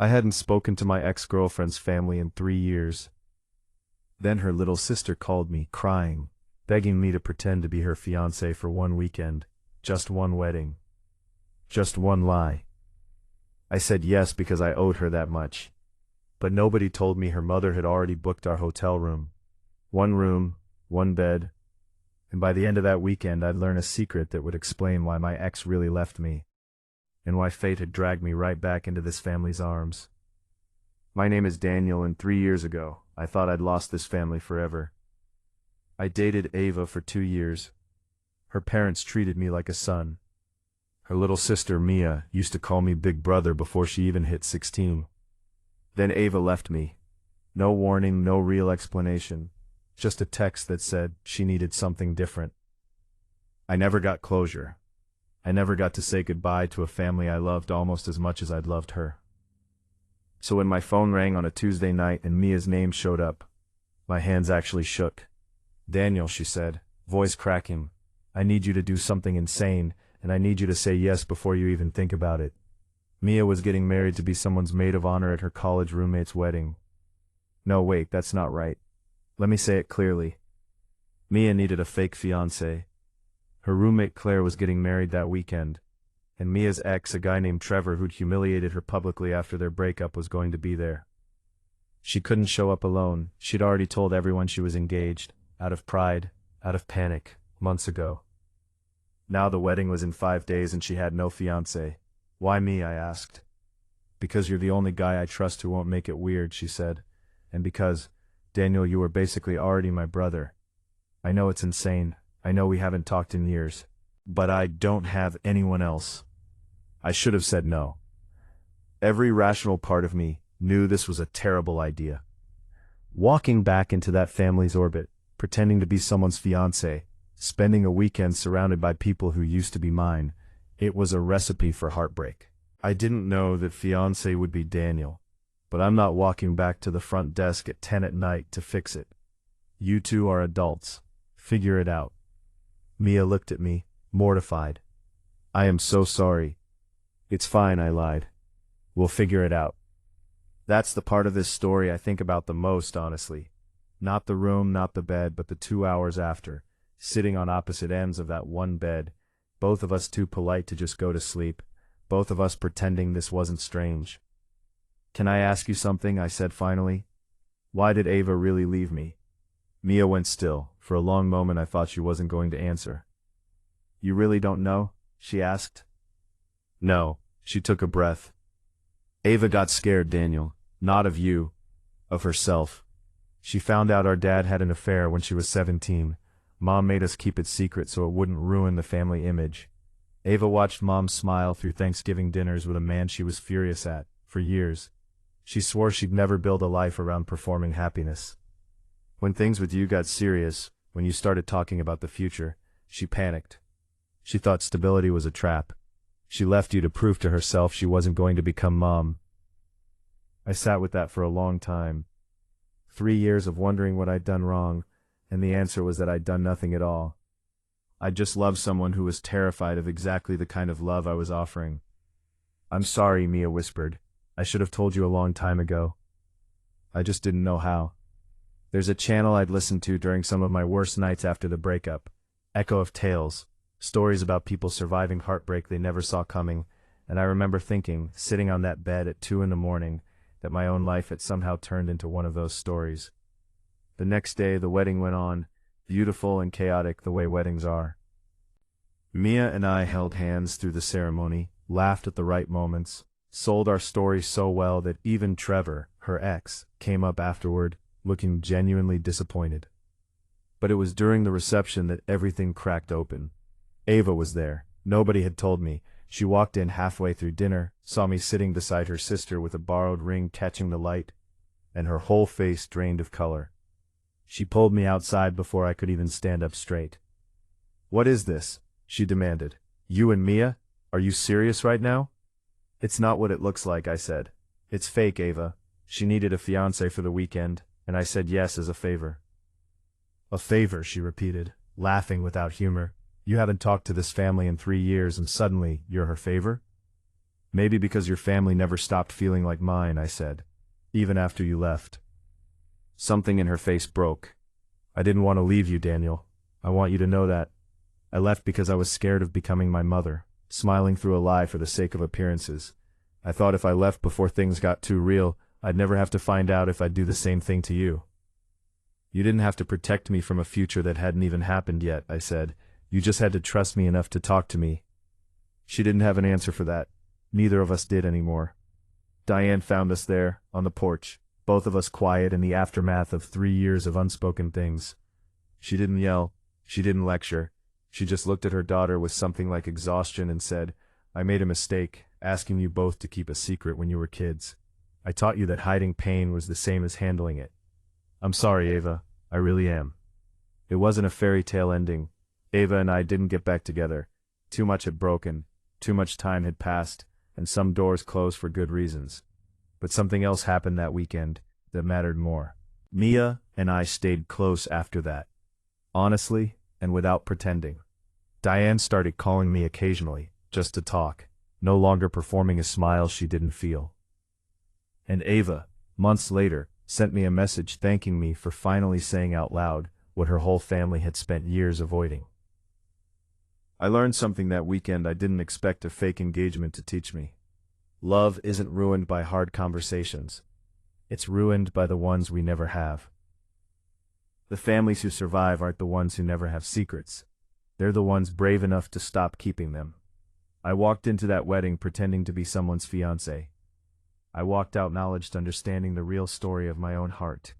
I hadn't spoken to my ex-girlfriend's family in 3 years. Then her little sister called me, crying, begging me to pretend to be her fiancé for one weekend, just one wedding, just one lie. I said yes because I owed her that much. But nobody told me her mother had already booked our hotel room. One room, one bed, and by the end of that weekend I'd learn a secret that would explain why my ex really left me, and why fate had dragged me right back into this family's arms. My name is Daniel, and 3 years ago, I thought I'd lost this family forever. I dated Ava for 2 years. Her parents treated me like a son. Her little sister, Mia, used to call me Big Brother before she even hit 16. Then Ava left me. No warning, no real explanation. Just a text that said she needed something different. I never got closure. I never got to say goodbye to a family I loved almost as much as I'd loved her. So when my phone rang on a Tuesday night and Mia's name showed up, my hands actually shook. "Daniel," she said, voice cracking, "I need you to do something insane, and I need you to say yes before you even think about it." Mia was getting married to be someone's maid of honor at her college roommate's wedding. No, wait, that's not right. Let me say it clearly. Mia needed a fake fiancé. Her roommate Claire was getting married that weekend, and Mia's ex, a guy named Trevor who'd humiliated her publicly after their breakup, was going to be there. She couldn't show up alone. She'd already told everyone she was engaged, out of pride, out of panic, months ago. Now the wedding was in 5 days and she had no fiancé. "Why me?" I asked. "Because you're the only guy I trust who won't make it weird," she said. "And because, Daniel, you were basically already my brother. I know it's insane. I know we haven't talked in years. But I don't have anyone else." I should have said no. Every rational part of me knew this was a terrible idea. Walking back into that family's orbit, pretending to be someone's fiancé, spending a weekend surrounded by people who used to be mine, it was a recipe for heartbreak. I didn't know that fiancé would be Daniel, but I'm not walking back to the front desk at 10 at night to fix it. You two are adults. Figure it out. Mia looked at me, mortified. "I am so sorry." "It's fine," I lied. "We'll figure it out." That's the part of this story I think about the most, honestly. Not the room, not the bed, but the 2 hours after, sitting on opposite ends of that one bed, both of us too polite to just go to sleep, both of us pretending this wasn't strange. "Can I ask you something?" I said finally. "Why did Ava really leave me?" Mia went still. For a long moment I thought she wasn't going to answer. "You really don't know?" she asked. "No." She took a breath. "Ava got scared, Daniel. Not of you. Of herself. She found out our dad had an affair when she was 17. Mom made us keep it secret so it wouldn't ruin the family image. Ava watched Mom smile through Thanksgiving dinners with a man she was furious at, for years. She swore she'd never build a life around performing happiness. When things with you got serious, when you started talking about the future, she panicked. She thought stability was a trap. She left you to prove to herself she wasn't going to become Mom. I sat with that for a long time. 3 years of wondering what I'd done wrong, and the answer was that I'd done nothing at all. I just loved someone who was terrified of exactly the kind of love I was offering. "I'm sorry," Mia whispered. "I should have told you a long time ago. I just didn't know how." There's a channel I'd listened to during some of my worst nights after the breakup. Echo of Tales. Stories about people surviving heartbreak they never saw coming, and I remember thinking, sitting on that bed at 2 in the morning, that my own life had somehow turned into one of those stories. The next day, the wedding went on, beautiful and chaotic the way weddings are. Mia and I held hands through the ceremony, laughed at the right moments, sold our story so well that even Trevor, her ex, came up afterward, looking genuinely disappointed. But it was during the reception that everything cracked open. Ava was there. Nobody had told me. She walked in halfway through dinner, saw me sitting beside her sister with a borrowed ring catching the light, and her whole face drained of color. She pulled me outside before I could even stand up straight. "What is this?" she demanded. "You and Mia? Are you serious right now?" "It's not what it looks like," I said. "It's fake, Ava. She needed a fiancé for the weekend, and I said yes as a favor." "A favor," she repeated, laughing without humor. "You haven't talked to this family in 3 years and suddenly you're her favor?" Maybe because your family never stopped feeling like mine, I said. Even after you left. Something in her face broke. I didn't want to leave you, Daniel. I want you to know that. I left because I was scared of becoming my mother, smiling through a lie for the sake of appearances. I thought if I left before things got too real, I'd never have to find out if I'd do the same thing to you. You didn't have to protect me from a future that hadn't even happened yet, I said. You just had to trust me enough to talk to me. She didn't have an answer for that. Neither of us did anymore. Diane found us there, on the porch, both of us quiet in the aftermath of 3 years of unspoken things. She didn't yell. She didn't lecture. She just looked at her daughter with something like exhaustion and said, I made a mistake, asking you both to keep a secret when you were kids. I taught you that hiding pain was the same as handling it. I'm sorry, Ava. I really am. It wasn't a fairy tale ending. Ava and I didn't get back together. Too much had broken, too much time had passed, and some doors closed for good reasons. But something else happened that weekend that mattered more. Mia and I stayed close after that. Honestly, and without pretending. Diane started calling me occasionally, just to talk, no longer performing a smile she didn't feel. And Ava, months later, sent me a message thanking me for finally saying out loud what her whole family had spent years avoiding. I learned something that weekend I didn't expect a fake engagement to teach me. Love isn't ruined by hard conversations. It's ruined by the ones we never have. The families who survive aren't the ones who never have secrets. They're the ones brave enough to stop keeping them. I walked into that wedding pretending to be someone's fiancé. I walked out knowledge understanding the real story of my own heart.